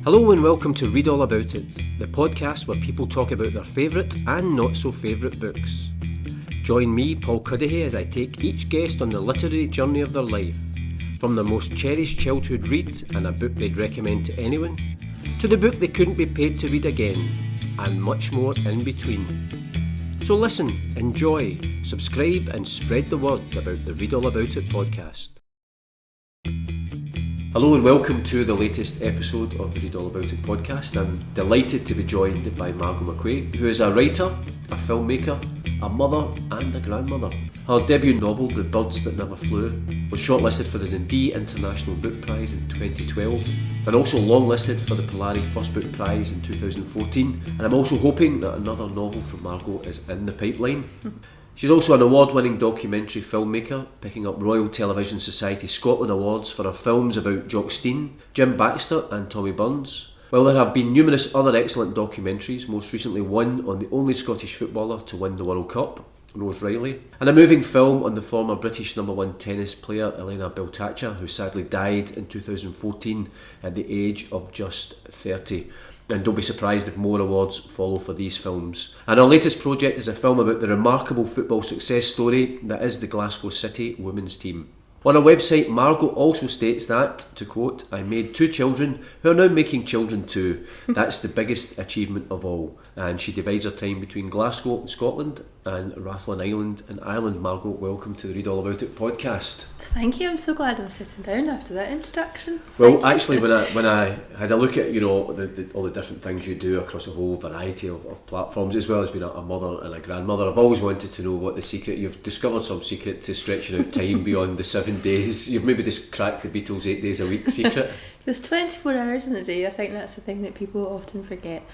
Hello and welcome to Read All About It, the podcast where people talk about their favourite and not so favourite books. Join me, Paul Cuddihy, as I take each guest on the literary journey of their life, from their most cherished childhood read and a book they'd recommend to anyone, to the book they couldn't be paid to read again, and much more in between. So listen, enjoy, subscribe and spread the word about the Read All About It podcast. Hello and welcome to the latest episode of the Read All About It podcast. I'm delighted to be joined by Margot McCuaig, who is a writer, a filmmaker, a mother and a grandmother. Her debut novel, The Birds That Never Flew, was shortlisted for the Dundee International Book Prize in 2012 and also longlisted for the Polari First Book Prize in 2014. And I'm also hoping that another novel from Margot is in the pipeline. She's also an award-winning documentary filmmaker, picking up Royal Television Society Scotland Awards for her films about Jock Stein, Baxter and Tommy Burns. While there have been numerous other excellent documentaries, most recently one on the only Scottish footballer to win the World Cup, Rose Riley, and a moving film on the former British #1 tennis player Elena Beltaccia, who sadly died in 2014 at the age of just 30. And don't be surprised if more awards follow for these films. And our latest project is a film about the remarkable football success story that is the Glasgow City women's team. On her website, Margot also states that, to quote, "I made 2 children who are now making children too. That's the biggest achievement of all." And she divides her time between Glasgow in Scotland and Rathlin Island in Ireland. Margot, welcome to the Read All About It podcast. Thank you, I'm so glad I'm sitting down after that introduction. Well, actually, when I had a look at all the different things you do across a whole variety of platforms, as well as being a mother and a grandmother, I've always wanted to know what the secret. You've discovered some secret to stretching out time beyond the 7 days. You've maybe just cracked the Beatles 8 days a week secret. There's 24 hours in a day. I think that's the thing that people often forget.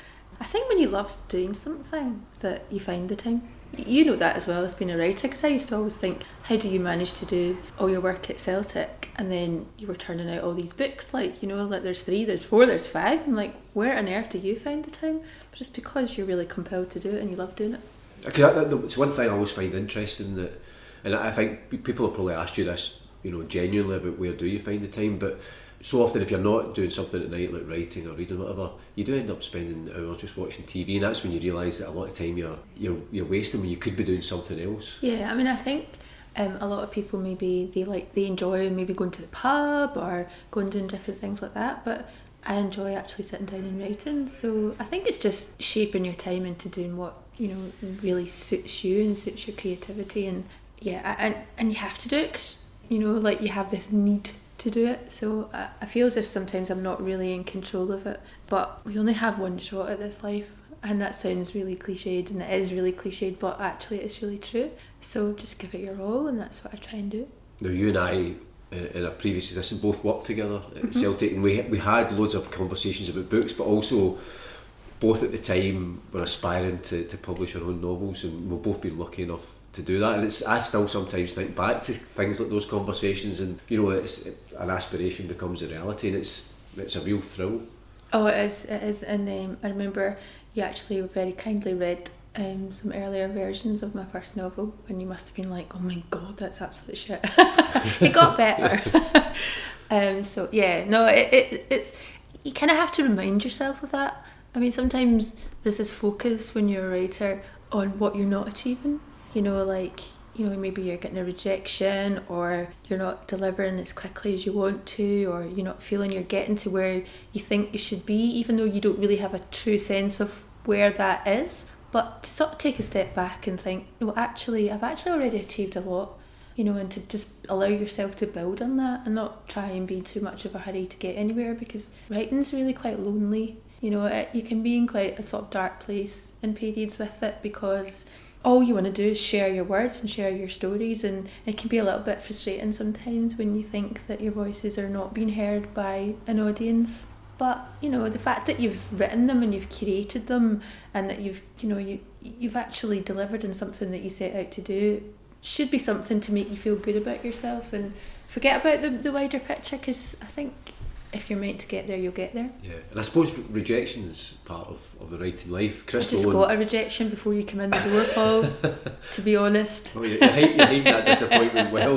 I think when you love doing something that you find the time. You know that as well as being a writer, because I used to always think, how do you manage to do all your work at Celtic and then you were turning out all these books, like there's 3, there's 4, there's 5, and like, where on earth do you find the time? But it's because you're really compelled to do it and you love doing it. It's one thing I always find interesting, that, and I think people have probably asked you this, genuinely, about where do you find the time, but so often if you're not doing something at night like writing or reading or whatever, you do end up spending hours just watching TV, and that's when you realise that a lot of time you're wasting when you could be doing something else. Yeah, I mean, I think a lot of people maybe they enjoy maybe going to the pub or going doing different things like that, but I enjoy actually sitting down and writing. So I think it's just shaping your time into doing what really suits you and suits your creativity, and yeah, and you have to do it because you have this need to do it. So I feel as if sometimes I'm not really in control of it, but we only have one shot at this life, and that sounds really cliched, and it is really cliched, but actually it's really true. So just give it your all, and that's what I try and do. Now, you and I in a previous position both worked together at Celtic, and we had loads of conversations about books, but also both at the time were aspiring to publish our own novels, and we've both been lucky enough to do that. And I still sometimes think back to things like those conversations, and it's an aspiration becomes a reality, and it's a real thrill. Oh, it is, and I remember you actually very kindly read some earlier versions of my first novel, and you must have been like, oh my god, that's absolute shit. It got better. So yeah, no, it's you kind of have to remind yourself of that. I mean, sometimes there's this focus when you're a writer on what you're not achieving. Maybe you're getting a rejection, or you're not delivering as quickly as you want to, or you're not feeling you're getting to where you think you should be, even though you don't really have a true sense of where that is. But to sort of take a step back and think, no, actually, I've actually already achieved a lot, and to just allow yourself to build on that and not try and be in too much of a hurry to get anywhere, because writing's really quite lonely. You can be in quite a sort of dark place in periods with it, because all you want to do is share your words and share your stories, and it can be a little bit frustrating sometimes when you think that your voices are not being heard by an audience. But the fact that you've written them and you've curated them, and that you've actually delivered on something that you set out to do, should be something to make you feel good about yourself and forget about the wider picture, because I think if you're meant to get there, you'll get there. Yeah, and I suppose rejection is part of the writing life. I just got a rejection before you come in the door, Paul, to be honest. Oh, you hate that disappointment well.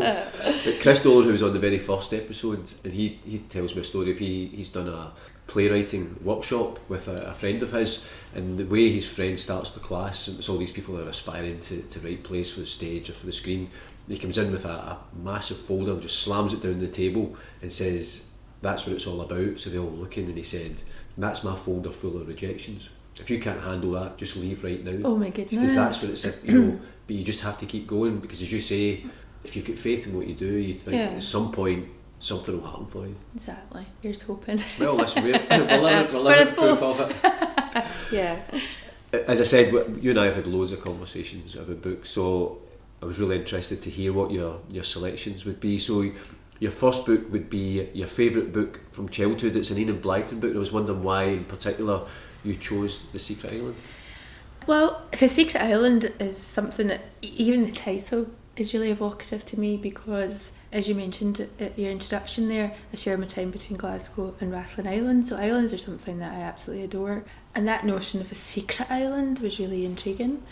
But Chris Nolan, who was on the very first episode, and he tells me a story of he's done a playwriting workshop with a friend of his, and the way his friend starts the class, and it's all these people that are aspiring to write plays for the stage or for the screen. He comes in with a massive folder and just slams it down the table and says, that's what it's all about. So they're all looking, and he said, that's my folder full of rejections. If you can't handle that, just leave right now. Oh my goodness. Because that's what it's, you know, but you just have to keep going, because as you say, if you've got faith in what you do, you think at some point something will happen for you. Exactly. Here's hoping. Well, listen, we're living proof of it. Yeah. As I said, you and I have had loads of conversations about books, so I was really interested to hear what your selections would be. So your first book would be your favourite book from childhood. It's an Enid Blyton book, and I was wondering why in particular you chose The Secret Island. Well, The Secret Island is something that, even the title is really evocative to me, because, as you mentioned at your introduction there, I share my time between Glasgow and Rathlin Island, so islands are something that I absolutely adore, and that notion of a secret island was really intriguing.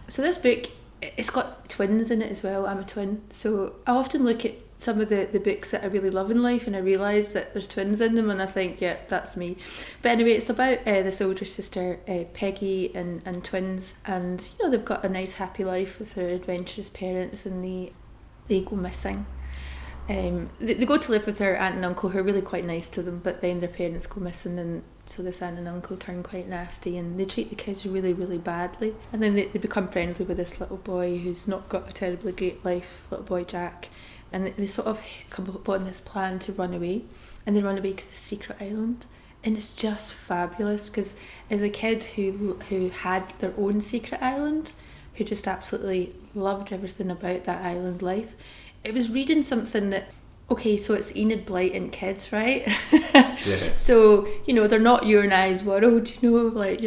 So this book, it's got twins in it as well. I'm a twin, so I often look at some of the books that I really love in life, and I realise that there's twins in them, and I think, yeah, that's me. But anyway, it's about this older sister, Peggy, and twins, and you know, they've got a nice happy life with their adventurous parents, and they go missing. They go to live with her aunt and uncle, who are really quite nice to them, but then their parents go missing, and so this aunt and uncle turn quite nasty, and they treat the kids really, really badly. And then they become friendly with this little boy who's not got a terribly great life, little boy Jack, and they sort of come upon this plan to run away, and they run away to the secret island. And it's just fabulous, because as a kid who had their own secret island, who just absolutely loved everything about that island life, it was reading something that, okay, so it's Enid Blyton kids, right? Yeah. So, you know, they're not your and I's world, you know, like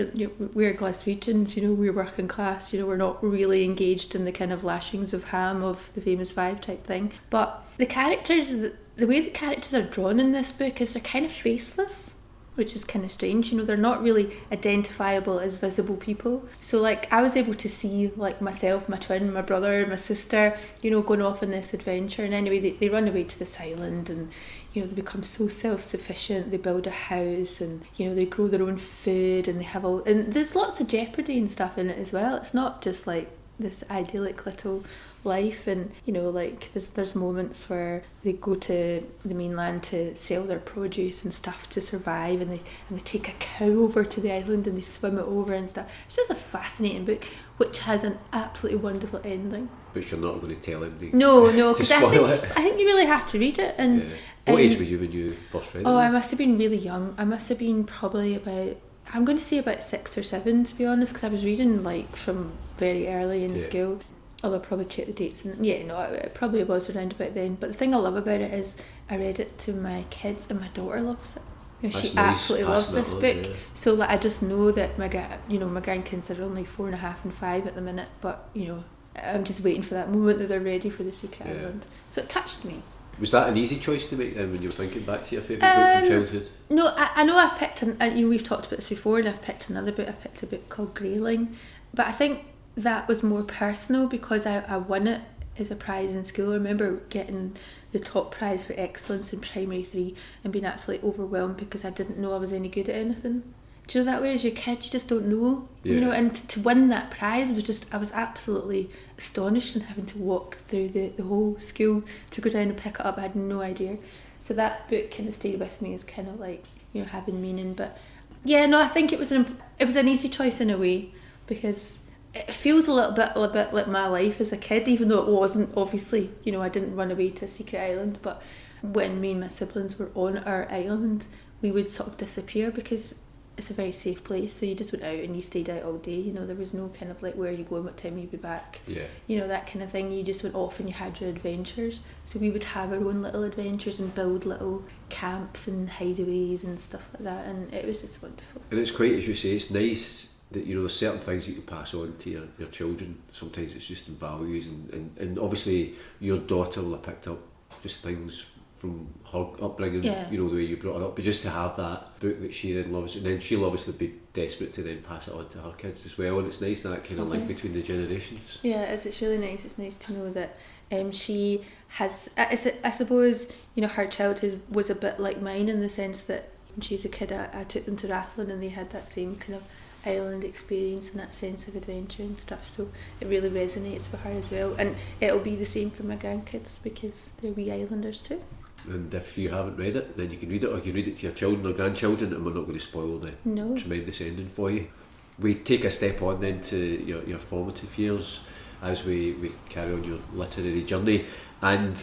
we're Glaswegians, you know, we're working class, you know, we're not really engaged in the kind of lashings of Ham of the Famous Five type thing. But the characters, the way the characters are drawn in this book is they're kind of faceless, which is kind of strange, you know, they're not really identifiable as visible people. So like, I was able to see like myself, my twin, my brother, my sister, you know, going off on this adventure. And anyway, they run away to this island, and you know, they become so self-sufficient. They build a house, and you know, they grow their own food, and they have and there's lots of jeopardy and stuff in it as well. It's not just like this idyllic little life, and you know, like there's moments where they go to the mainland to sell their produce and stuff to survive, and they take a cow over to the island and they swim it over and stuff. It's just a fascinating book, which has an absolutely wonderful ending. Which you're not going to tell anybody. No, because I it. think you really have to read it. And yeah. What age were you when you first read it? Oh, I must have been really young. I must have been probably about, I'm going to say about 6 or 7, to be honest, because I was reading like from very early in school. Although I'll probably check the dates, and it probably was around about then. But the thing I love about it is I read it to my kids, and my daughter loves it. You know, she absolutely loves this book. Yeah. So like, I just know that my grandkids are only 4.5 and 5 at the minute, but you know, I'm just waiting for that moment that they're ready for the secret island. So it touched me. Was that an easy choice to make then, when you were thinking back to your favourite book from childhood? No, I know I've picked, we've talked about this before, and I've picked another book. I picked a book called Grayling, but I think that was more personal because I won it as a prize in school. I remember getting the top prize for excellence in primary 3 and being absolutely overwhelmed because I didn't know I was any good at anything. Do you know that way? As your kid, you just don't know, you know. And to win that prize was I was absolutely astonished, and having to walk through the whole school to go down and pick it up. I had no idea. So that book kind of stayed with me as kind of like, you know, having meaning. But yeah, no, I think it was an easy choice in a way, because it feels a little bit like my life as a kid, even though it wasn't. Obviously, you know, I didn't run away to a secret island, but when me and my siblings were on our island, we would sort of disappear because it's a very safe place, so you just went out and you stayed out all day. You know, there was no kind of like, where are you going, what time you'd be back, you know, that kind of thing. You just went off and you had your adventures. So we would have our own little adventures and build little camps and hideaways and stuff like that, and it was just wonderful. And it's quite, as you say, it's nice that, you know, there's certain things you can pass on to your children. Sometimes it's just in values, and obviously your daughter will have picked up just things from her upbringing, Yeah. you know, the way you brought her up, but just to have that book that she then loves, and then she'll obviously be desperate to then pass it on to her kids as well, and it's nice that kind of link between the generations. Yeah, it's really nice. It's nice to know that she has, I suppose, you know, her childhood was a bit like mine in the sense that when she was a kid, I took them to Rathlin and they had that same kind of island experience and that sense of adventure and stuff, so it really resonates for her as well, and it'll be the same for my grandkids because they're wee islanders too. And if you haven't read it, then you can read it, or you can read it to your children or grandchildren, and we're not going to spoil the tremendous ending for you. We take a step on then to your formative years as we carry on your literary journey, and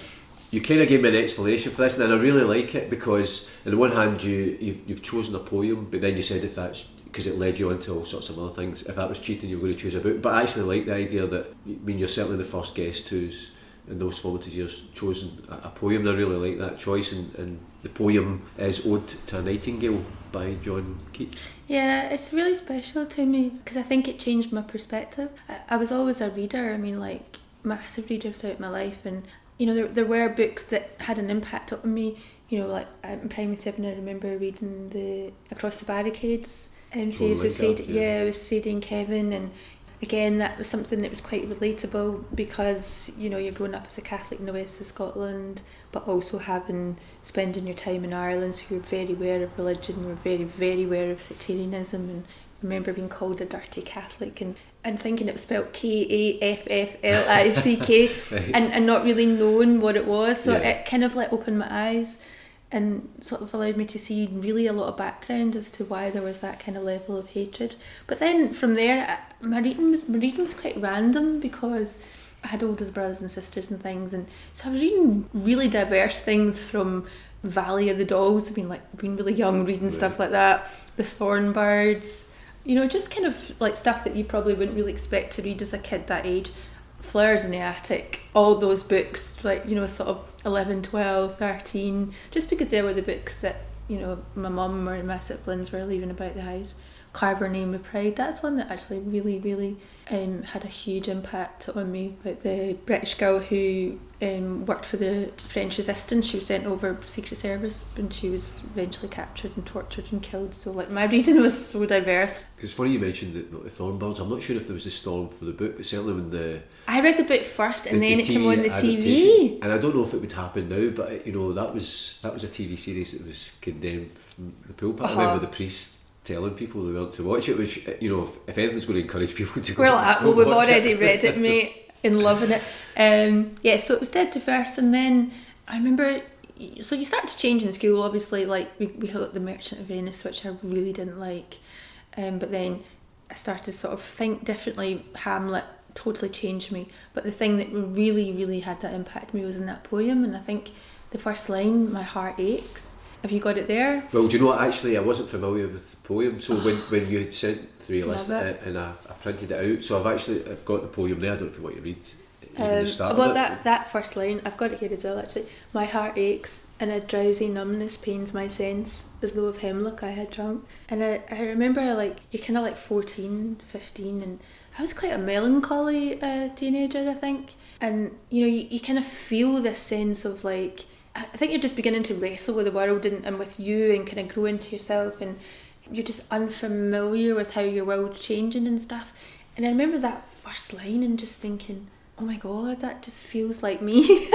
you kind of gave me an explanation for this, and I really like it because on the one hand you've chosen a poem, but then you said if that's because it led you on to all sorts of other things, if that was cheating you were going to choose a book. But I actually like the idea that, I mean, you're certainly the first guest who's in those formative years chosen a poem, and I really like that choice, and the poem is Ode to a Nightingale by John Keats. Yeah, it's really special to me because I think it changed my perspective. I was always a reader, I mean, like, massive reader throughout my life, and you know, there were books that had an impact on me, you know, like in primary 7 I remember reading the Across the Barricades, with Sadie and Kevin, and again that was something that was quite relatable because, you know, you're growing up as a Catholic in the west of Scotland, but also spending your time in Ireland, so you're very aware of religion, you're very, very aware of sectarianism, and I remember being called a dirty Catholic and thinking it was spelled Kafflick Right. and not really knowing what it was, so it kind of like opened my eyes and sort of allowed me to see really a lot of background as to why there was that kind of level of hatred. But then from there, my reading was quite random because I had older brothers and sisters and things, and so I was reading really diverse things from Valley of the Dolls, being really young, reading stuff like that, The Thornbirds, you know, just kind of like stuff that you probably wouldn't really expect to read as a kid that age. Flowers in the Attic, all those books, like, you know, sort of 11, 12, 13, just because they were the books that, you know, my mum or my siblings were leaving about the house. Carve Our Name with Pride, that's one that actually really, really had a huge impact on me, about the British girl who worked for the French resistance. She was sent over Secret Service and she was eventually captured and tortured and killed, so like my reading was so diverse. It's funny you mentioned the Thornbirds. I'm not sure if there was a storm for the book, but certainly when I read the book first and then it came on the TV. And I don't know if it would happen now, but you know, that was a TV series that was condemned from the pulpit. I remember the priest telling people they weren't to watch it, which, you know, if anything's going to encourage people to we've already read it, mate, and loving it. So it was dead diverse, and then I remember, so you start to change in school, obviously, like we had The Merchant of Venice, which I really didn't like, but then I started to sort of think differently. Hamlet totally changed me, but the thing that really, really had that impact on me was in that poem, and I think the first line, "My heart aches." Have you got it there? Well, do you know what, actually I wasn't familiar with the poem, so when you had sent through your list and I printed it out, so I've got the poem there. I don't know if you want to read even the start of it. That first line, I've got it here as well actually. "My heart aches and a drowsy numbness pains my sense, as though of hemlock I had drunk." And I remember, like, you're kind of like 14, 15, and I was quite a melancholy teenager, I think, and you know, you kind of feel this sense of, like, I think you're just beginning to wrestle with the world and with you, and kind of grow into yourself, and you're just unfamiliar with how your world's changing and stuff. And I remember that first line and just thinking, oh my god, that just feels like me.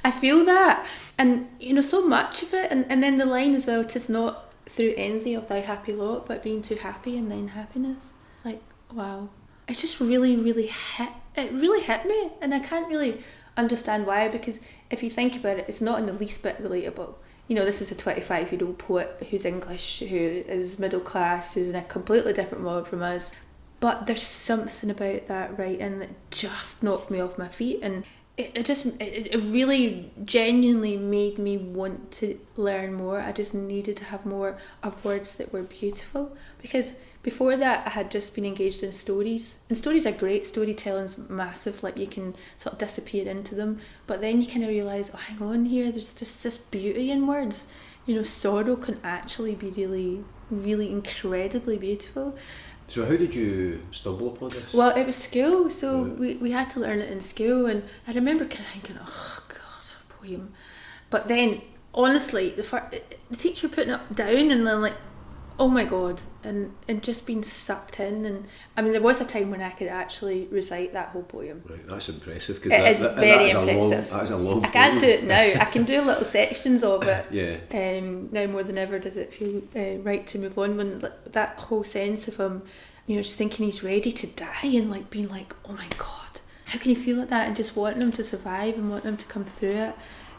I feel that. And you know, so much of it, and then the line as well, "'Tis not through envy of thy happy lot, but being too happy in thine happiness." Like, wow. It just really, really hit me, and I can't really understand why, because if you think about it, it's not in the least bit relatable. You know, this is a 25-year-old poet who's English, who is middle class, who's in a completely different world from us, but there's something about that writing that just knocked me off my feet, and it really genuinely made me want to learn more. I just needed to have more of words that were beautiful, because before that I had just been engaged in stories, and stories are great, storytelling's massive, like you can sort of disappear into them, but then you kind of realise, oh, hang on here, there's this beauty in words. You know, sorrow can actually be really, really incredibly beautiful. So how did you stumble upon this? Well, it was school, so we had to learn it in school, and I remember kind of thinking, oh god, a poem. But then, honestly, the teacher putting it down and then like, oh my god, and just being sucked in. And I mean, there was a time when I could actually recite that whole poem. Right, that's impressive. It is very impressive. That is a long I can't do it now. I can do little sections of it. Yeah. Now more than ever does it feel right to move on, when that whole sense of him, just thinking he's ready to die and like being like, oh my god, how can you feel like that, and just wanting him to survive and wanting him to come through it.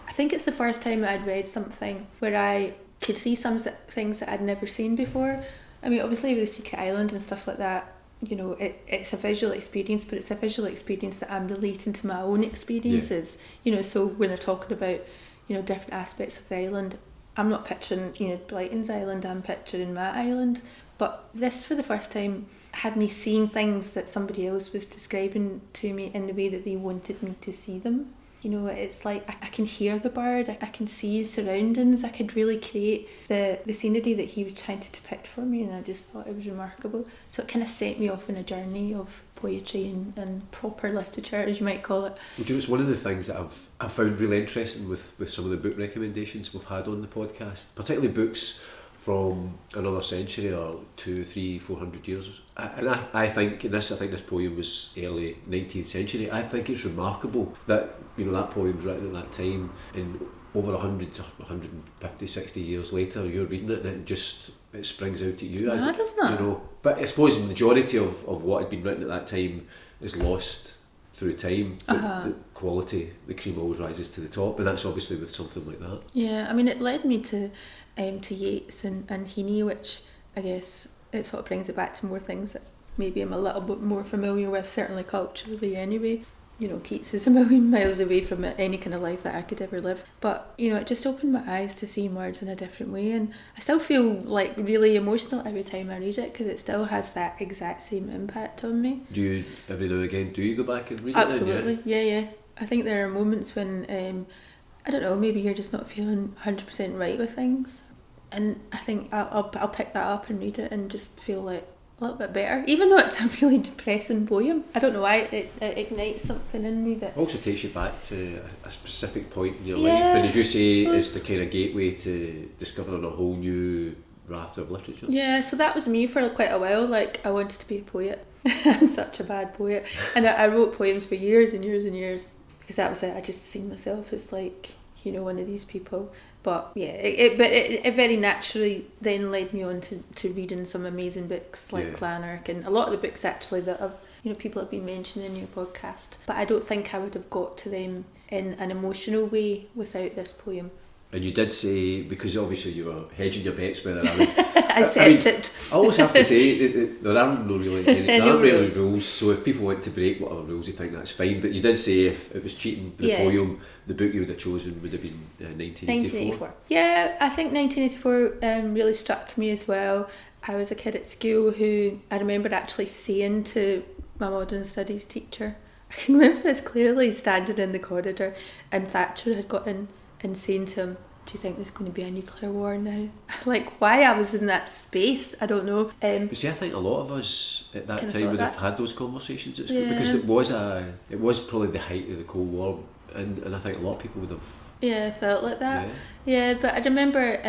I think it's the first time I'd read something where I could see some things that I'd never seen before. I mean, obviously with The Secret Island and stuff like that, it's a visual experience, but it's a visual experience that I'm relating to my own experiences. Yeah. So when they're talking about, different aspects of the island, I'm not picturing, Blyton's island, I'm picturing my island. But this, for the first time, had me seeing things that somebody else was describing to me in the way that they wanted me to see them. It's like I can hear the bird, I can see his surroundings, I could really create the scenery that he was trying to depict for me, and I just thought it was remarkable. So it kind of set me off on a journey of poetry and proper literature, as you might call it. It's one of the things that I've found really interesting with some of the book recommendations we've had on the podcast, particularly books from another century or 200, 300, 400 years. And I think this poem was early 19th century. I think it's remarkable that that poem was written at that time, and over 100 to 150, 60 years later you're reading it and it springs out at you. It's mad, isn't it? But I suppose the majority of what had been written at that time is lost through time. The quality, the cream always rises to the top, and that's obviously with something like that. Yeah, I mean, it led me to Yeats and Heaney, which I guess it sort of brings it back to more things that maybe I'm a little bit more familiar with, certainly culturally anyway. Keats is a million miles away from any kind of life that I could ever live. But, it just opened my eyes to seeing words in a different way. And I still feel like really emotional every time I read it, because it still has that exact same impact on me. Do you, every now and again, go back and read Absolutely. it? Absolutely, yeah. I think there are moments when, I don't know, maybe you're just not feeling 100% right with things. And I think I'll pick that up and read it and just feel like a little bit better, even though it's a really depressing poem. I don't know why, it ignites something in me that also takes you back to a specific point in your life, and as you say, it's the kind of gateway to discovering a whole new raft of literature. Yeah, so that was me for quite a while. Like, I wanted to be a poet. I'm such a bad poet, and I wrote poems for years and years and years, because that was it. I just seen myself as like, one of these people. But yeah, it very naturally then led me on to reading some amazing books like Lanark, and a lot of the books actually that people have been mentioning in your podcast. But I don't think I would have got to them in an emotional way without this poem. And you did say, because obviously you were hedging your bets whether I would... Accepted. I always have to say, there aren't really rules, so if people want to break whatever rules you think, that's fine. But you did say if it was cheating for the poem, the book you would have chosen would have been 1984. Yeah, I think 1984 really struck me as well. I was a kid at school who I remember actually saying to my modern studies teacher, I can remember this clearly, standing in the corridor, and Thatcher had got in and saying to him, do you think there's going to be a nuclear war now? Like, why I was in that space, I don't know. But see, I think a lot of us at that time would have had those conversations at school, because it was probably the height of the Cold War, and I think a lot of people would have... Yeah, felt like that. Yeah, but I remember,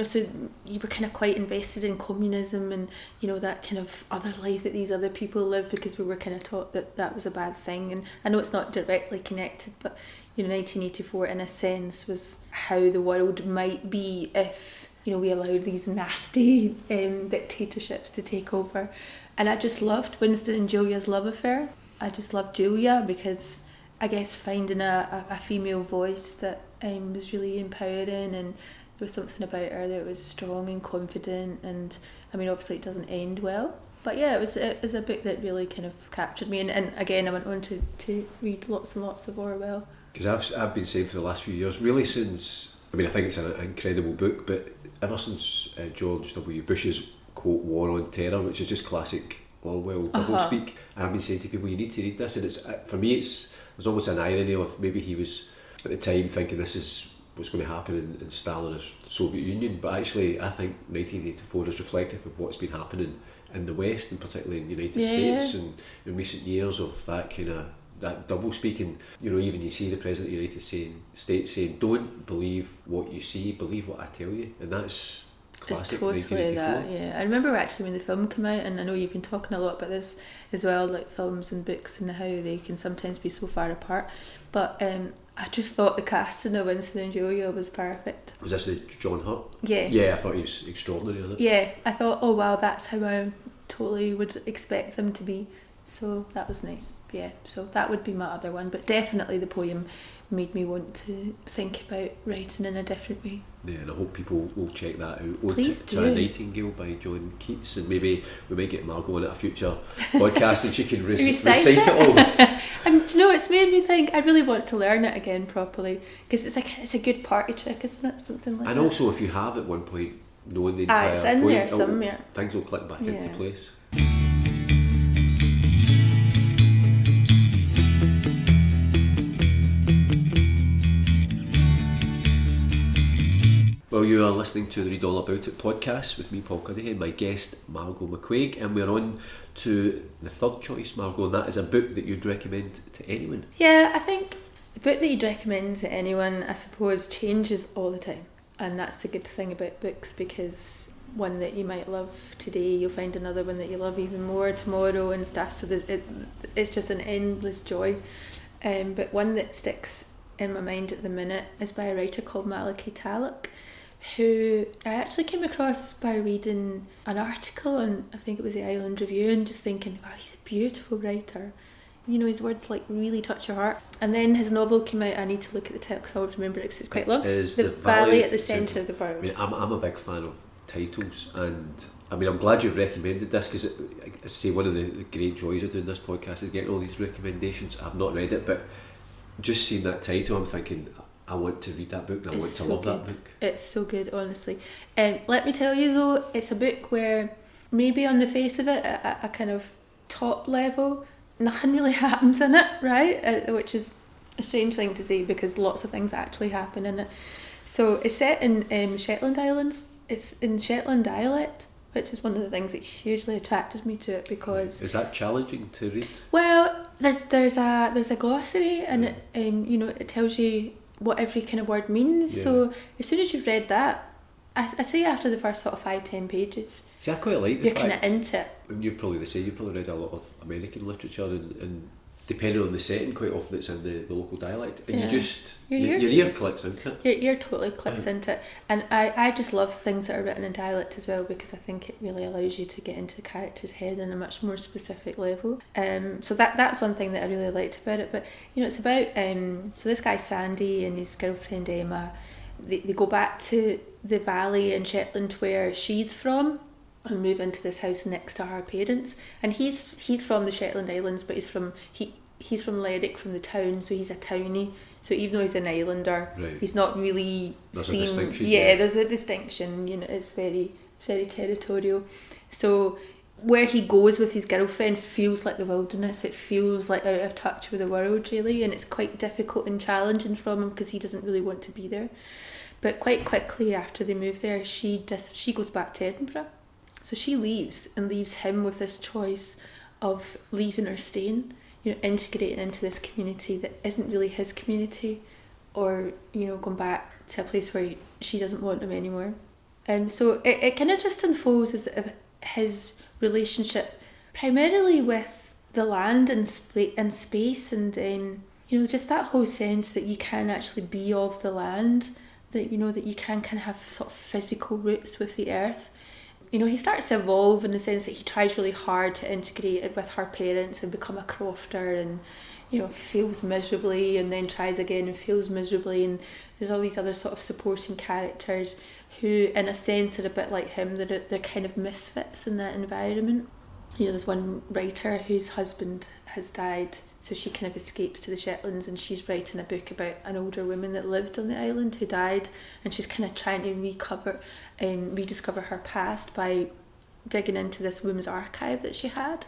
so you were kind of quite invested in communism and, that kind of other life that these other people live, because we were kind of taught that was a bad thing. And I know it's not directly connected, but, 1984 in a sense was how the world might be if, we allowed these nasty dictatorships to take over. And I just loved Winston and Julia's love affair. I just loved Julia because I guess finding a female voice that was really empowering, and there was something about her that was strong and confident, and I mean obviously it doesn't end well, but yeah, it was a book that really kind of captured me, and again I went on to read lots and lots of Orwell. Because I've been saying for the last few years, really since, I mean I think it's an incredible book, but ever since George W. Bush's quote War on Terror, which is just classic Orwell doublespeak, and I've been saying to people, you need to read this, and it's, for me there's almost an irony of maybe he was at the time thinking this is what's going to happen in Stalinist Soviet Union, but actually I think 1984 is reflective of what's been happening in the West, and particularly in the United States, and in recent years, of that kind of that double speaking. Even you see the President of the United States saying, don't believe what you see, believe what I tell you. And that's classic. It's totally 1984. that, yeah. I remember actually when the film came out, and I know you've been talking a lot about this as well, like films and books and how they can sometimes be so far apart. But I just thought the casting of Winston and Julia was perfect. Was this the John Hurt? Yeah. Yeah, I thought he was extraordinary in it. Yeah, I thought, oh wow, that's how I totally would expect them to be. So that was nice. Yeah, so that would be my other one. But definitely the poem made me want to think about writing in a different way. Yeah, and I hope people will check that out. Ode Please to a Nightingale by John Keats, and maybe we might get Margot on at a future podcast and she can recite it all. And do you know, it's made me think I really want to learn it again properly, because it's a good party trick, isn't it? Something like and that. And also, if you have at one point known the entire it's in point, there somewhere. Things will click back into place. Well, you are listening to the Read All About It podcast with me, Paul Cuddihy, and my guest, Margot McCuaig, and we're on to the third choice, Margot, and that is a book that you'd recommend to anyone. Yeah, I think the book that you'd recommend to anyone, I suppose, changes all the time, and that's the good thing about books, because one that you might love today, you'll find another one that you love even more tomorrow and stuff, so it's just an endless joy. But one that sticks in my mind at the minute is by a writer called Malachi Taluk, who I actually came across by reading an article on, I think it was the Island Review, and just thinking, wow, he's a beautiful writer. His words like really touch your heart. And then his novel came out. I need to look at the title because I always remember it because it's quite long. The Valley at the Centre of the World. I mean, I'm a big fan of titles, and I mean, I'm glad you've recommended this, because I say one of the great joys of doing this podcast is getting all these recommendations. I've not read it, but just seeing that title, I'm thinking, I want to read that book, and I want to love that book. It's so good, honestly. Let me tell you though, it's a book where maybe on the face of it, at a kind of top level, nothing really happens in it, right? Which is a strange thing to say, because lots of things actually happen in it. So it's set in Shetland Islands. It's in Shetland dialect, which is one of the things that hugely attracted me to it, because... Is that challenging to read? Well, there's a glossary, and it tells you what every kind of word means. Yeah. So as soon as you've read that, I say after the first sort of 5-10 pages, see, I quite like the you're kind of into it. You're probably the same. You probably read a lot of American literature, and depending on the setting, quite often it's in the local dialect, and your ear clicks into it. Your ear totally clicks into it, and I just love things that are written in dialect as well, because I think it really allows you to get into the character's head in a much more specific level. So that's one thing that I really liked about it. But it's about so this guy Sandy and his girlfriend Emma. They go back to the valley in Shetland where she's from, and move into this house next to her parents. And he's from the Shetland Islands, but he's from Lerwick, from the town, so he's a townie. So even though he's an islander, right, he's not really seen. A distinction. Yeah, there's a distinction. It's very, very territorial. So where he goes with his girlfriend feels like the wilderness. It feels like out of touch with the world, really, and it's quite difficult and challenging from him, because he doesn't really want to be there. But quite quickly after they move there, she goes back to Edinburgh. So she leaves, and leaves him with this choice of leaving or staying, integrating into this community that isn't really his community, or, going back to a place where she doesn't want him anymore. So it kind of just unfolds as his relationship primarily with the land and space, and just that whole sense that you can actually be of the land, that that you can kind of have sort of physical roots with the earth. He starts to evolve in the sense that he tries really hard to integrate it with her parents and become a crofter, and fails miserably, and then tries again and fails miserably, and there's all these other sort of supporting characters who in a sense are a bit like him. They're kind of misfits in that environment. There's one writer whose husband has died, so she kind of escapes to the Shetlands, and she's writing a book about an older woman that lived on the island who died, and she's kind of trying to rediscover her past by digging into this woman's archive that she had.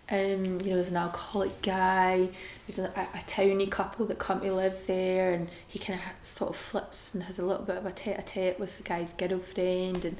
There's an alcoholic guy, there's a townie couple that come to live there, and he kind of sort of flips and has a little bit of a tete-a-tete with the guy's girlfriend, and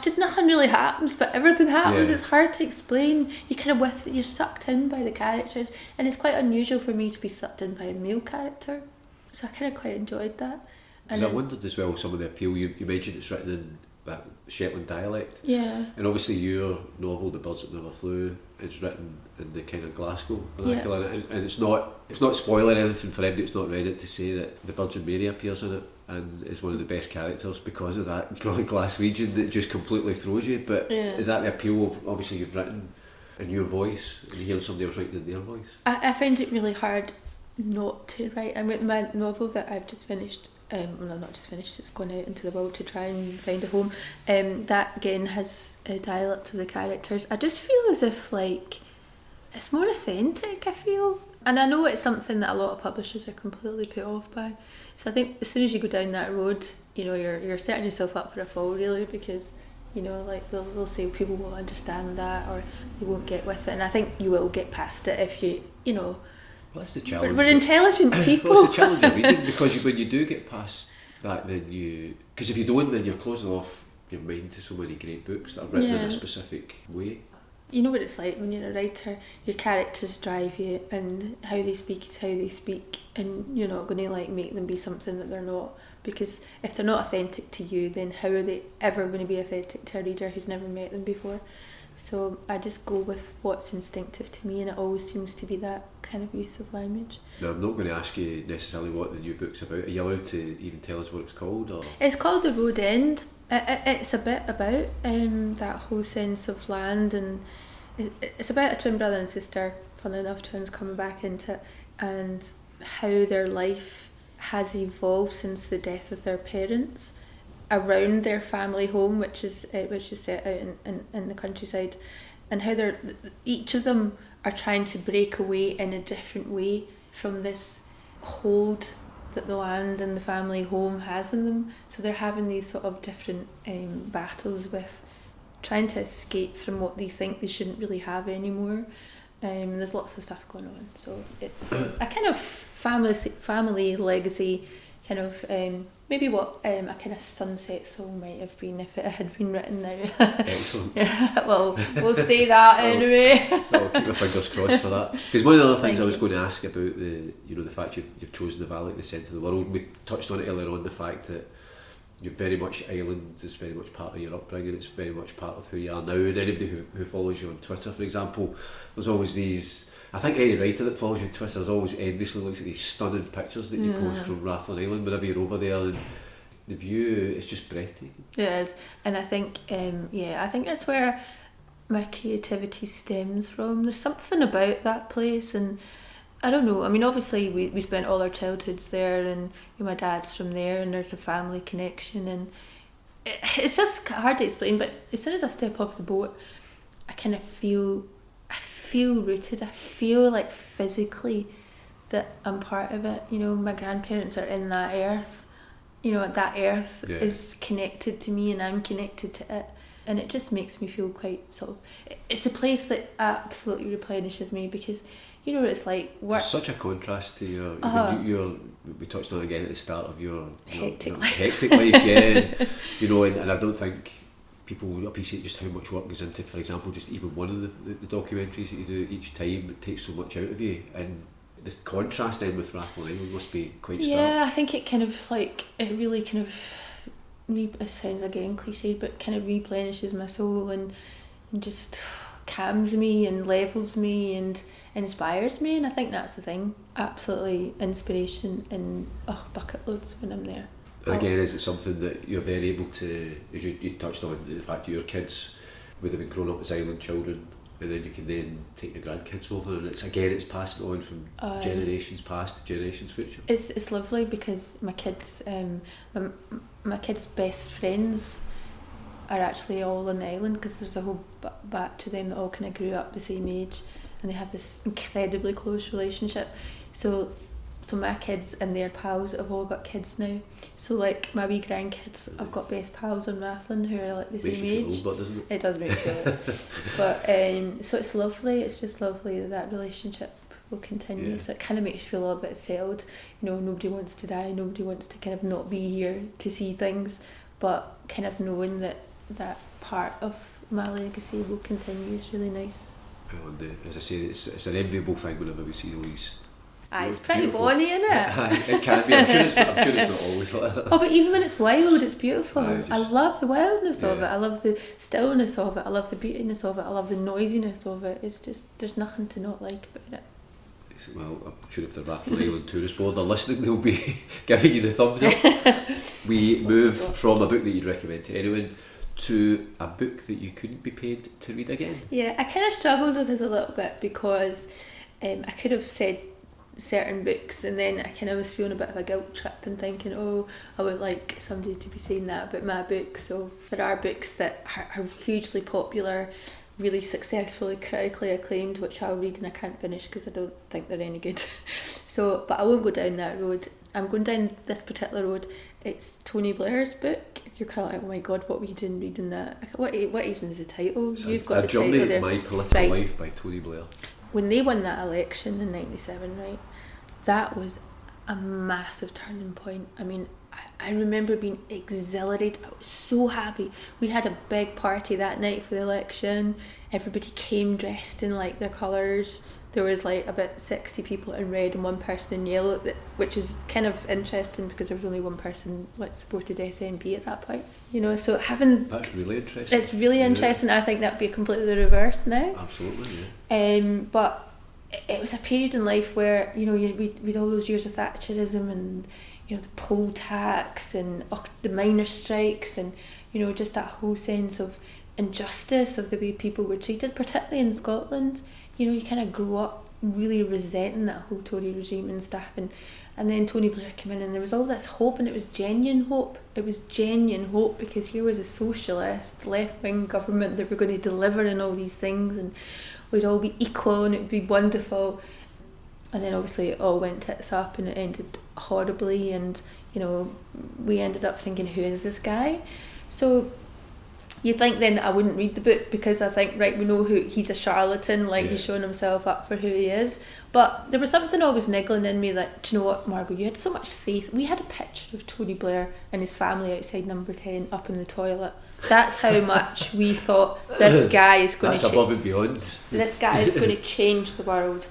just nothing really happens, but everything happens. It's hard to explain. You're sucked in by the characters, and it's quite unusual for me to be sucked in by a male character, so I kind of quite enjoyed that. Because I wondered as well some of the appeal. You mentioned it's written in that Shetland dialect. Yeah. And obviously your novel, The Birds That Never Flew, is written in the kind of Glasgow vernacular. Yeah. And it's not spoiling anything for anybody that's not read it to say that the Virgin Mary appears in it and is one of the best characters because of that Glaswegian that just completely throws you. But is that the appeal of, obviously you've written in your voice and you hear somebody else writing in their voice? I find it really hard not to write. I mean, my novel that I've just finished, not just finished, it's gone out into the world to try and find a home, that again has a dialect of the characters. I just feel as if it's more authentic, I feel, and I know it's something that a lot of publishers are completely put off by, so I think as soon as you go down that road, you're setting yourself up for a fall, really, because they'll say people will understand that or they won't get with it, and I think you will get past it if you well, that's the challenge. We're intelligent people. Well, it's the challenge of reading, because when you do get past that, then because if you don't, then you're closing off your mind to so many great books that are written in a specific way. You know what it's like when you're a writer, your characters drive you, and how they speak is how they speak, and you're not going to make them be something that they're not, because if they're not authentic to you, then how are they ever going to be authentic to a reader who's never met them before? So I just go with what's instinctive to me, and it always seems to be that kind of use of language. Now, I'm not going to ask you necessarily what the new book's about. Are you allowed to even tell us what it's called? Or? It's called The Road End. It's a bit about that whole sense of land, and it's about a twin brother and sister, funnily enough, twins coming back into it, and how their life has evolved since the death of their parents around their family home, which is set out in the countryside, and how each of them are trying to break away in a different way from this hold that the land and the family home has in them. So they're having these sort of different battles with trying to escape from what they think they shouldn't really have anymore. There's lots of stuff going on, so it's a kind of family legacy, kind of maybe what a kind of Sunset song might have been if it had been written now. Excellent. Well, we'll say that anyway. I'll keep my fingers crossed for that. Because one of the other things I was going to ask about the fact you've chosen the valley at the centre of the world. We touched on it earlier on, the fact that you're very much Ireland is very much part of your upbringing. It's very much part of who you are now. And anybody who follows you on Twitter, for example, there's always these. I think any writer that follows you on Twitter always endlessly looks at these stunning pictures that you post from Rathlin Island whenever you're over there, and the view is just breathtaking. It is, and I think I think that's where my creativity stems from. There's something about that place, and I don't know, I mean, obviously we spent all our childhoods there, and my dad's from there, and there's a family connection, and it's just hard to explain, but as soon as I step off the boat, I kind of feel rooted. I feel like physically that I'm part of it. My grandparents are in that earth. That earth is connected to me, and I'm connected to it. And it just makes me feel quite sort of... It's a place that absolutely replenishes me, because you know what it's like. It's such a contrast to your... we touched on it again at the start of your hectic life, and I don't think people appreciate just how much work goes into, for example, just even one of the documentaries that you do each time. It takes so much out of you, and the contrast then with Rathlin Island must be quite stark. Yeah, I think it kind of it really kind of, it sounds again cliched, but kind of replenishes my soul and just calms me and levels me and inspires me, and I think that's the thing. Absolutely inspiration in bucket loads when I'm there. And again, is it something that you're then able to, as you touched on, the fact that your kids would have been grown up as island children, and then you can then take your grandkids over, and it's passing on from generations past to generations future. It's lovely, because my kids, my kids' best friends are actually all on the island, because there's a whole batch of them that all kind of grew up the same age, and they have this incredibly close relationship. So So my kids and their pals have all got kids now. So like my wee grandkids, I've got best pals in Rathlin who are like the same age. Makes you feel old, doesn't it? It does make me feel old. But so it's lovely. It's just lovely that relationship will continue. Yeah. So it kind of makes you feel a little bit settled. You know, nobody wants to die. Nobody wants to kind of not be here to see things. But kind of knowing that that part of my legacy will continue is really nice. Well, and as I say, it's an enviable thing whenever we see all these. Aye, it's pretty beautiful. bonny, isn't it? It can be. I'm sure it's not always like that. Oh, but even when it's wild, it's beautiful. Aye, I love the wildness of it. Yeah. I love the stillness of it. I love the beautiness of it. I love the noisiness of it. It's just, there's nothing to not like about it. Well, I'm sure if the Rathlin Island Tourist Board are listening, they'll be giving you the thumbs up. We move from a book that you'd recommend to anyone to a book that you couldn't be paid to read again. Yeah, I kind of struggled with this a little bit because I could have said certain books and then I kind of was feeling a bit of a guilt trip and thinking, oh, I would like somebody to be saying that about my book. So there are books that are hugely popular, really successfully critically acclaimed, which I'll read and I can't finish because I don't think they're any good. So, but I won't go down that road. I'm going down this particular road. It's Tony Blair's book. You're kind of like, oh my god, what were you doing reading that? What even is the title? It's You've got a the Journey title to there. My Political Right. Life by Tony Blair. When they won that election in '97, right, that was a massive turning point. I mean, I remember being exhilarated. I was so happy. We had a big party that night for the election. Everybody came dressed in like their colours. There was like about 60 people in red and one person in yellow, which is kind of interesting because there was only one person that supported SNP at that point. You know, so having... That's really interesting. It's really interesting. I think that would be completely the reverse now. Absolutely, yeah. But it was a period in life where, you know, we'd all those years of Thatcherism and, you know, the poll tax and the miners' strikes and, you know, just that whole sense of injustice of the way people were treated, particularly in Scotland. You know, you kind of grew up really resenting that whole Tory regime and stuff, and then Tony Blair came in and there was all this hope, and it was genuine hope. It was genuine hope because here was a socialist left-wing government that were going to deliver in all these things and we'd all be equal and it would be wonderful. And then obviously it all went tits up and it ended horribly, and you know, we ended up thinking, who is this guy? So you think then I wouldn't read the book because I think, right, we know who he's, a charlatan, like he's showing himself up for who he is. But there was something always niggling in me that, do you know what, Margot, you had so much faith. We had a picture of Tony Blair and his family outside number 10 up in the toilet. That's how much we thought this guy is going That's to above and beyond. This guy is going to change the world.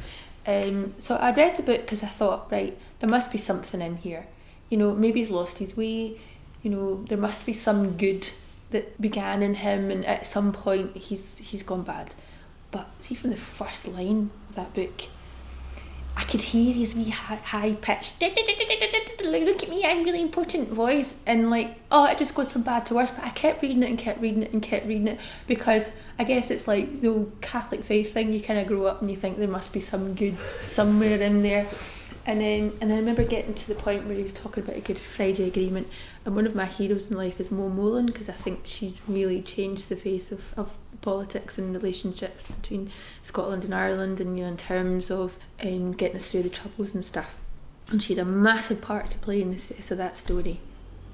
So I read the book because I thought, right, there must be something in here. You know, maybe he's lost his way. You know, there must be some good that began in him, and at some point he's gone bad. But see, from the first line of that book, I could hear his wee high pitched like, look at me, I'm really important voice, and like, oh, it just goes from bad to worse. But I kept reading it and kept reading it and kept reading it because I guess it's like the old Catholic faith thing. You kind of grow up and you think there must be some good somewhere in there. And then I remember getting to the point where he was talking about a Good Friday Agreement, and one of my heroes in life is Mo Molan, because I think she's really changed the face of politics and relationships between Scotland and Ireland, and you know, in terms of getting us through the Troubles and stuff. And she had a massive part to play in the success of that story.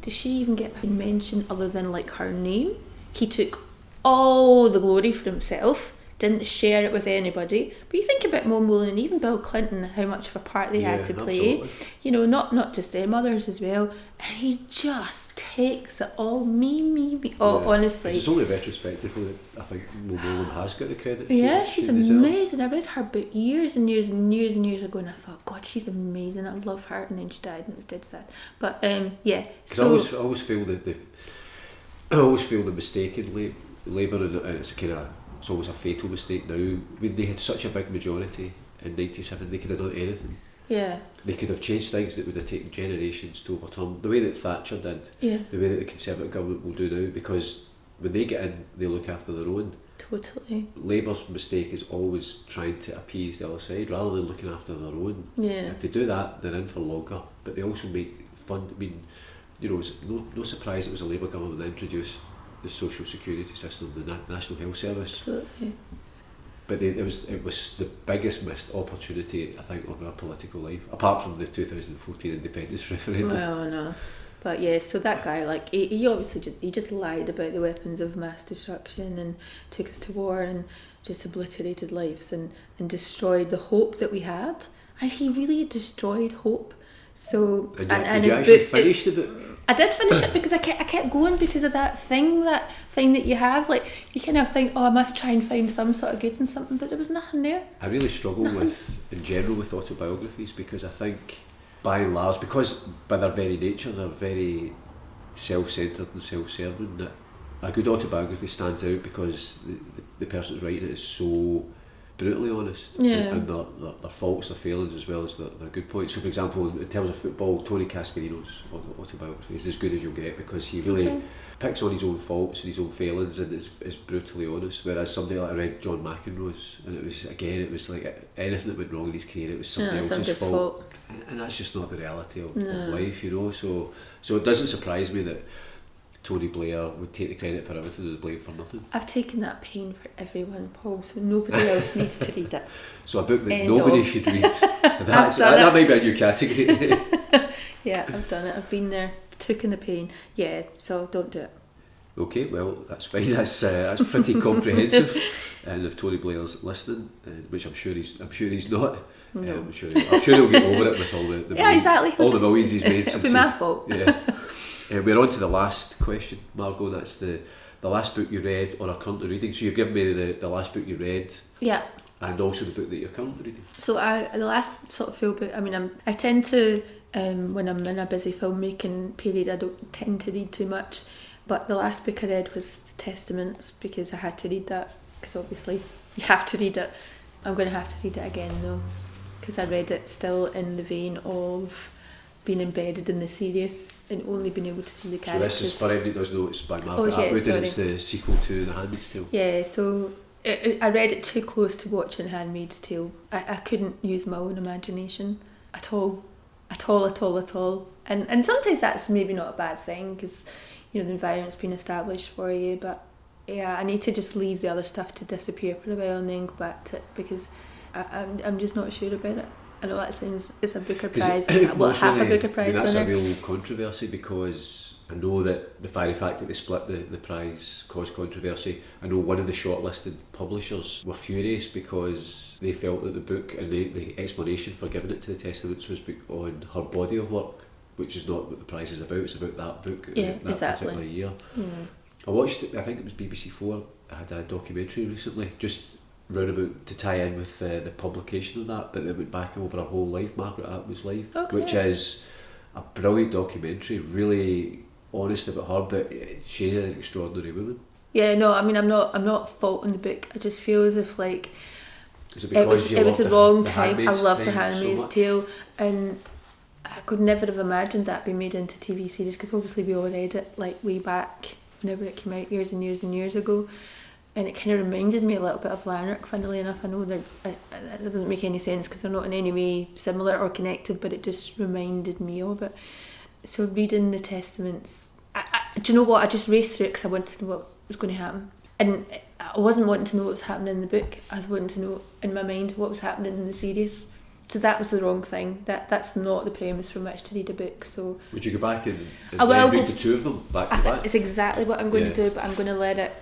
Does she even get a mention other than like her name? He took all the glory for himself, didn't share it with anybody. But you think about Mo Molan and even Bill Clinton, how much of a part they had to play. Absolutely. You know, not just them, others as well. And he just takes it all, me. Oh, honestly. It's only retrospectively that I think Mo Molan has got the credit. Yeah, she's she deserves. amazing. I read her book years and years ago, and I thought, God, she's amazing. I love her. And then she died, and it was dead sad. But yeah. So I always feel the mistake in Labour, and it's kind of. It's always a fatal mistake now. When they had such a big majority in '97, they could have done anything. yeah, They could have changed things that would have taken generations to overturn. The way that Thatcher did, yeah, the way that the Conservative government will do now, because when they get in, they look after their own. totally. Labour's mistake is always trying to appease the other side rather than looking after their own. Yeah, If they do that, they're in for longer. But they also make fun. I mean, you know, it's no surprise it was a Labour government that introduced the social security system, the National Health Service. absolutely. But it was the biggest missed opportunity, I think, of our political life, apart from the 2014 independence referendum. Well, I know. But yeah, so that guy, like, he obviously just lied about the weapons of mass destruction and took us to war and just obliterated lives and destroyed the hope that we had. And he really destroyed hope. So and did you actually finish the book? I did finish it because I kept going because of that thing that you have. Like, you kind of think, oh, I must try and find some sort of good in something, but there was nothing there. I really struggle in general with autobiographies because I think, by and large, because by their very nature they're very self-centred and self-serving, that a good autobiography stands out because the person who's writing it is so brutally honest, and their faults, their failings, as well as their good points. So, for example, in terms of football, Tony Cascarino's autobiography is as good as you'll get because he really picks on his own faults and his own failings and is brutally honest. Whereas somebody like I read John McEnroe's, and it was like anything that went wrong in his career, it was somebody else's fault. And that's just not the reality of life, you know. So it doesn't surprise me that Tony Blair would take the credit for everything and the blame for nothing. I've taken that pain for everyone, Paul, so nobody else needs to read it. So a book that nobody should read. That might be a new category. Yeah, I've done it. I've been there, taken the pain. Yeah, so don't do it. Okay, well, that's fine. That's pretty comprehensive. And if Tony Blair's listening, which I'm sure he's not, no. I'm sure he'll get over it with all the exactly. all the millions he's made. It'll be my fault. Yeah. We're on to the last question, Margot. That's the last book you read or are currently reading. So you've given me the last book you read. Yeah. And also the book that you're currently reading. So the last sort of full book, I tend to, when I'm in a busy filmmaking period, I don't tend to read too much. But the last book I read was The Testaments because I had to read that, because obviously you have to read it. I'm going to have to read it again though, because I read it still in the vein of being embedded in the series and only being able to see the characters. So this is, for everybody who doesn't know, it's by Margaret Atwood and it's the sequel to The Handmaid's Tale. Yeah, so I read it too close to watching Handmaid's Tale. I couldn't use my own imagination at all. And sometimes that's maybe not a bad thing because, you know, the environment's been established for you, but yeah, I need to just leave the other stuff to disappear for a while and then go back to it because I'm just not sure about it. I know that sounds, it's a Booker Prize, half a Booker Prize winner. That's a real controversy because I know that the very fact that they split the prize caused controversy. I know one of the shortlisted publishers were furious because they felt that the book and the explanation for giving it to the Testaments was on her body of work, which is not what the prize is about. It's about that book, that particular year. I watched, I think it was BBC4, I had a documentary recently, just roundabout to tie in with the publication of that, but it went back over her whole life, Margaret Atwood's life, which is a brilliant documentary, really honest about her, but she's an extraordinary woman. Yeah, no, I mean, I'm not faulting the book. I just feel as if like it was the wrong time. I loved The Handmaid's Tale, and I could never have imagined that being made into TV series because obviously we all read it like way back whenever it came out years and years and years ago. And it kind of reminded me a little bit of Lanark, funnily enough. I know that doesn't make any sense because they're not in any way similar or connected, but it just reminded me of it. So reading The Testaments, do you know what? I just raced through it because I wanted to know what was going to happen. And I wasn't wanting to know what was happening in the book. I was wanting to know in my mind what was happening in the series. So that was the wrong thing. That's not the premise from which to read a book. So would you go back and read the two of them back to back? It's exactly what I'm going to do, but I'm going to let it.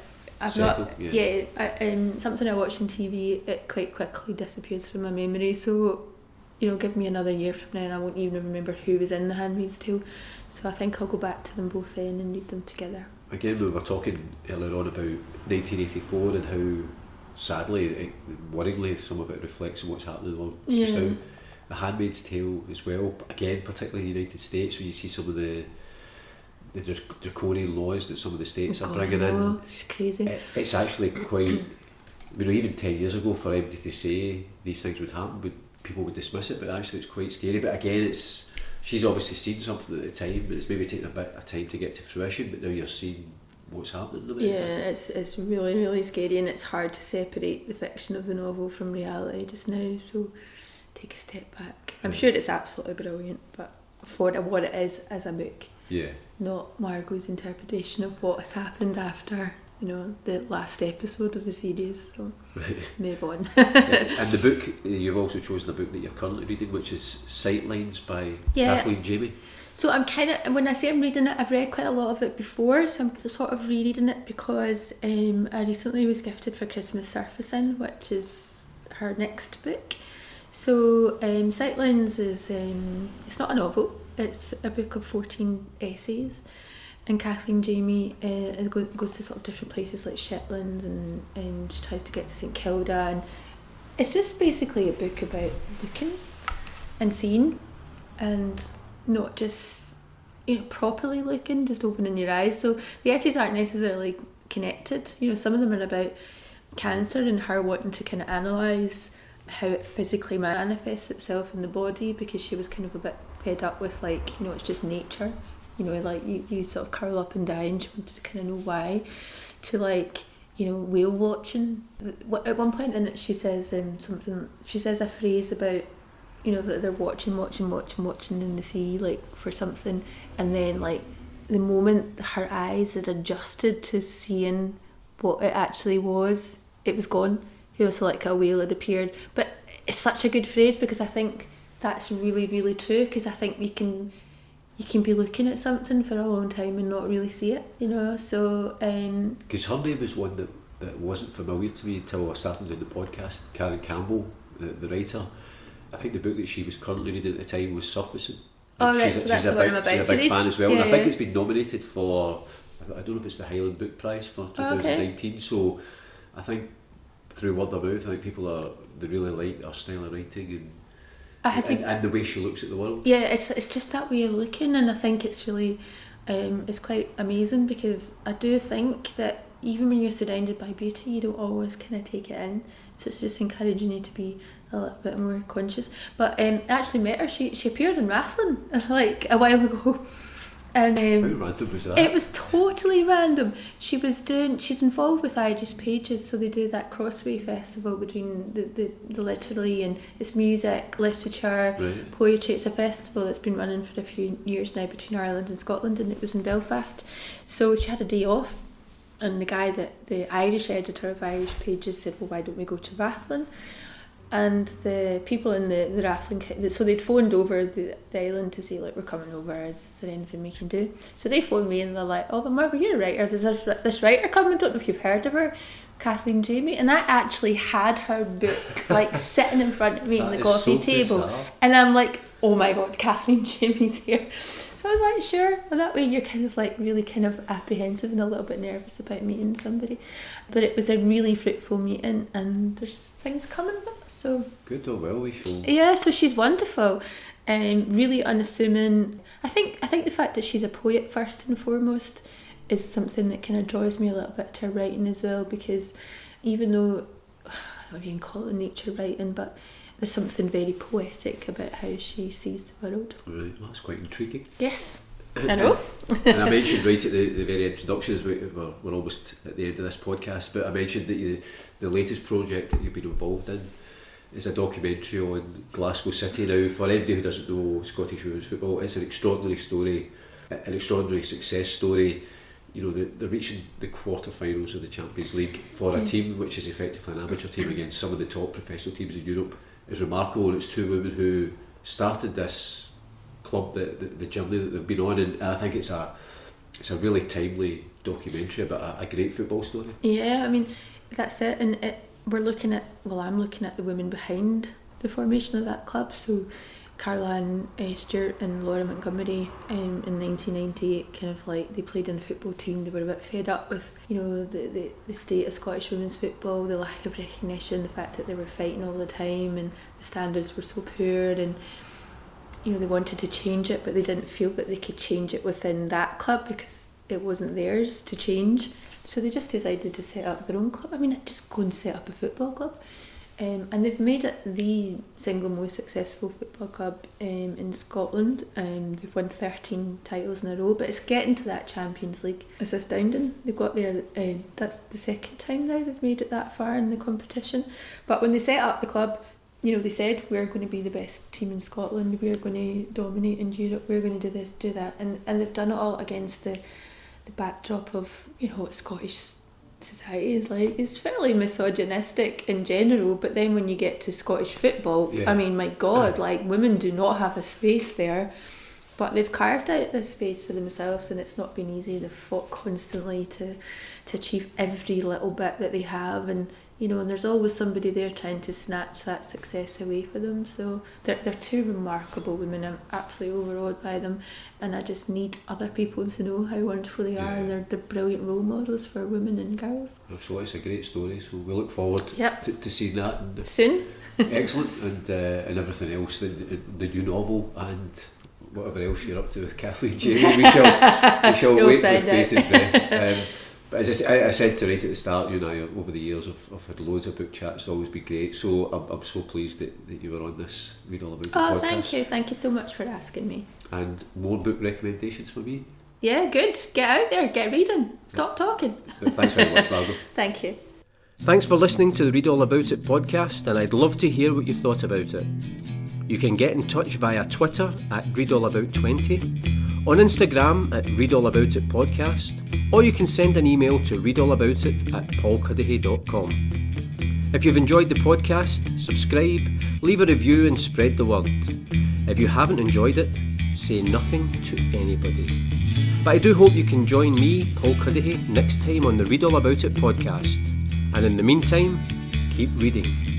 Something I watched on TV, it quite quickly disappears from my memory. So, you know, give me another year from now and I won't even remember who was in The Handmaid's Tale. So I think I'll go back to them both then and read them together. Again, we were talking earlier on about 1984 and how sadly, worryingly, some of it reflects on what's happening just now. The Handmaid's Tale as well, again, particularly in the United States, where you see some of the draconian laws that some of the states are bringing in. It's crazy. It's actually quite, you know, even 10 years ago for anybody to say these things would happen, people would dismiss it, but actually it's quite scary. But again, she's obviously seen something at the time, but it's maybe taken a bit of time to get to fruition, but now you're seeing what's happening. It's really, really scary, and it's hard to separate the fiction of the novel from reality just now, so take a step back. I'm sure it's absolutely brilliant, but for what it is as a book. Yeah. Not Margot's interpretation of what has happened after the last episode of the series, so move on. And the book, you've also chosen a book that you're currently reading, which is Sightlines by Kathleen Jamie. So I'm when I say I'm reading it, I've read quite a lot of it before, so I'm sort of rereading it because I recently was gifted for Christmas Surfacing, which is her next book. So Sightlines is, it's not a novel, it's a book of 14 essays, and Kathleen Jamie goes to sort of different places like Shetlands, and she tries to get to St Kilda, and it's just basically a book about looking and seeing, and not just properly looking, just opening your eyes. So the essays aren't necessarily connected. Some of them are about cancer and her wanting to kind of analyse how it physically manifests itself in the body, because she was kind of a bit fed up with it's just nature, you sort of curl up and die, and she wanted to kind of know why. To whale watching. At one point in it, she says she says a phrase about that they're watching in the sea, for something, and then the moment her eyes had adjusted to seeing what it actually was, it was gone. So a whale had appeared. But it's such a good phrase, because I think that's really, really true, because I think you can be looking at something for a long time and not really see it, so because her name was one that wasn't familiar to me until I started doing the podcast. Karen Campbell, the writer, I think the book that she was currently reading at the time was Surfacing. Oh right, so that's the one I'm about. She's a big fan as well, yeah, and I think it's been nominated for, I don't know if it's the Highland Book Prize for 2019, okay. So I think through word of mouth, I think they really like her style of writing and the way she looks at the world. Yeah, it's just that way of looking, and I think it's really it's quite amazing, because I do think that even when you're surrounded by beauty, you don't always kind of take it in. So it's just encouraging you to be a little bit more conscious. But I actually met her. She appeared in Rathlin a while ago. And how random was that? It was totally random. She's involved with Irish Pages, so they do that crossway festival between the literary, and it's music, literature, right. Poetry. It's a festival that's been running for a few years now between Ireland and Scotland, and it was in Belfast. So she had a day off, and the Irish editor of Irish Pages said, well, why don't we go to Rathlin? And the people in the Rathlin, so they'd phoned over the island to say, we're coming over, is there anything we can do? So they phoned me, and they're like, oh, but Margot, you're a writer, there's this writer coming, I don't know if you've heard of her, Kathleen Jamie. And I actually had her book sitting in front of me on the coffee table, bizarre. And I'm like, oh my god, Kathleen Jamie's here. So I was like, sure. Well, that way you're kind of really kind of apprehensive and a little bit nervous about meeting somebody. But it was a really fruitful meeting, and there's things coming of it. So good. Oh well, we shall. Yeah, so she's wonderful, really unassuming. I think the fact that she's a poet first and foremost is something that kind of draws me a little bit to her writing as well, because even though I don't know if you can call it nature writing, but there's something very poetic about how she sees the world. Right, well, that's quite intriguing. Yes, I know. And I mentioned right at the very introduction, we're almost at the end of this podcast, but I mentioned that the latest project that you've been involved in is a documentary on Glasgow City. Now, for anybody who doesn't know Scottish women's football, it's an extraordinary story, an extraordinary success story. They're reaching the quarter-finals of the Champions League for a team which is effectively an amateur team against some of the top professional teams in Europe. Is remarkable, and it's two women who started this club, the journey that they've been on, and I think it's a really timely documentary about a great football story. Yeah, I mean, that's it, and I'm looking at the women behind the formation of that club. So Caroline Stewart and Laura Montgomery in 1998 they played in the football team. They were a bit fed up with the state of Scottish women's football, the lack of recognition, the fact that they were fighting all the time and the standards were so poor, and they wanted to change it, but they didn't feel that they could change it within that club because it wasn't theirs to change. So they just decided to set up their own club. I mean, just go and set up a football club. And they've made it the single most successful football club in Scotland. They've won 13 titles in a row, but it's getting to that Champions League. It's astounding. They've got there, that's the second time now they've made it that far in the competition. But when they set up the club, they said, we're going to be the best team in Scotland, we're going to dominate in Europe, we're going to do this, do that. And they've done it all against the backdrop of, Scottish society is like. It's fairly misogynistic in general, but then when you get to Scottish football, I mean, my God, like, women do not have a space there. But they've carved out this space for themselves, and it's not been easy. They've fought constantly to achieve every little bit that they have, and you know, and there's always somebody there trying to snatch that success away for them. So they're two remarkable women. I'm absolutely overawed by them, and I just need other people to know how wonderful they are, and they're brilliant role models for women and girls. So it's a great story. So we look forward to seeing that soon. Excellent, and everything else, the new novel and whatever else you're up to with Kathleen Jamie, we shall wait with bated breath. But as I said to right at the start, you and I over the years have had loads of book chats. It's always been great. So I'm so pleased that you were on this Read All About It podcast. Thank you so much for asking me. And more book recommendations for me? Yeah, good. Get out there, get reading, stop talking. Thanks very much, Margot. Thank you. Thanks for listening to the Read All About It podcast, and I'd love to hear what you thought about it. You can get in touch via Twitter at ReadAllAbout20, on Instagram at ReadAllAboutItPodcast, or you can send an email to readallaboutit@paulcuddihy.com. If you've enjoyed the podcast, subscribe, leave a review and spread the word. If you haven't enjoyed it, say nothing to anybody. But I do hope you can join me, Paul Cuddihy, next time on the Read All About It podcast. And in the meantime, keep reading.